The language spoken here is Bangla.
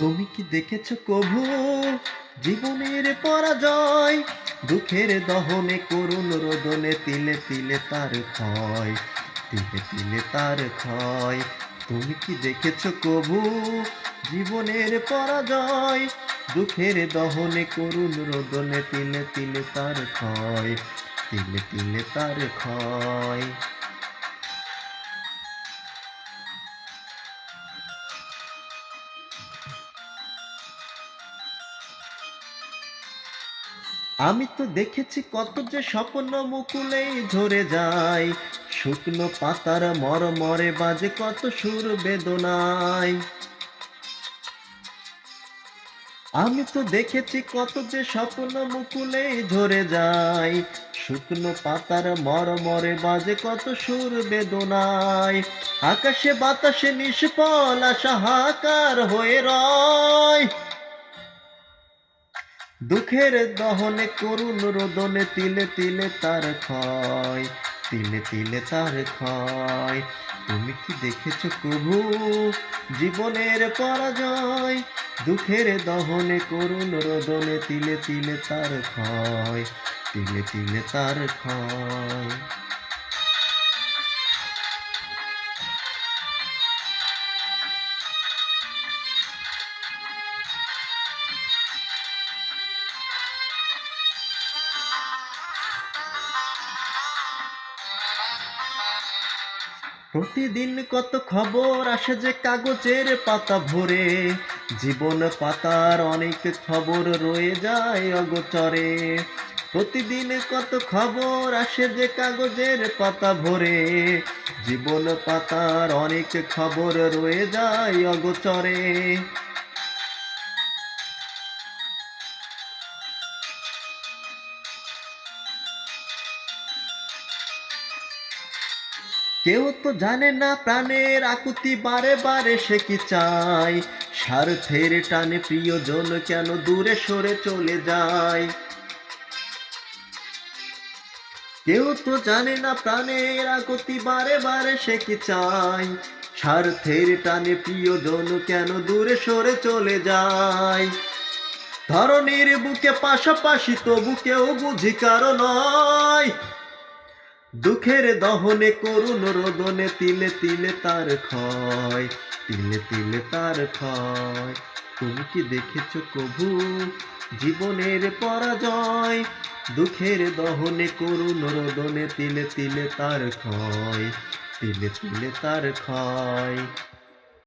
তুমি কি দেখেছো কভু জীবনের পরাজয়? দুঃখের দহনে করুণ রোদনে তিলে তিলে তার ক্ষয়, তিলে তিলে তার ক্ষয়। তুমি কি দেখেছো কভু জীবনের পরাজয়? দুঃখের দহনে করুণ রোদনে তিলে তিলে তার ক্ষয়, তিলে তিলে তার ক্ষয়। আমি তো দেখেছি কত যে স্বপ্ন মুকুলেই ঝরে যায়, শুকনো পাতার মরমরে বাজে কত সুর বেদনায়। আমি তো দেখেছি কত যে স্বপ্ন মুকুলেই ঝরে যায়, শুকনো পাতার মরমরে বাজে কত সুর বেদনায়। আকাশে বাতাসে নিষ্ফল আশা হাহাকার হয়ে রয়, দুঃখের দহনে করুণ রোদনে তিলে তিলে তার ক্ষয়, তিলে তিলে তার ক্ষয়। তুমি কি দেখেছো কভু জীবনের পরাজয়? দুঃখের দহনে করুণ রোদনে তিলে তিলে তার ক্ষয়, তিলে তিলে তার ক্ষয়। প্রতিদিন কত খবর আসে যে কাগজের পাতা ভরে, জীবন পাতার অনেক খবর রয়ে যায় অগোচরে। প্রতিদিন কত খবর আসে যে কাগজের পাতা ভরে, জীবন পাতার অনেক খবর রয়ে যায় অগোচরে। কেউ তো জানে না প্রাণের আকুতি বারে বারে সে কি চায়, স্বার্থের টানে প্রিয়জন কেন দূরে সরে চলে যায়। কেউ তো জানে না প্রাণের আকুতি বারে বারে সে কি চায়, স্বার্থের টানে প্রিয়জন কেন দূরে সরে চলে যায়। ধরনীর বুকে পাশাপাশি তবু কেউ বুঝি কারো নয়, দুঃখের দহনে করুণ রোদনে তিলে তিলে তার ক্ষয়, তিলে তিলে তার ক্ষয়। তুমি কি দেখেছো কভু জীবনের পরাজয়? দুঃখের দহনে করুণ রোদনে তিলে তিলে তার ক্ষয়, তিলে তিলে তার ক্ষয়।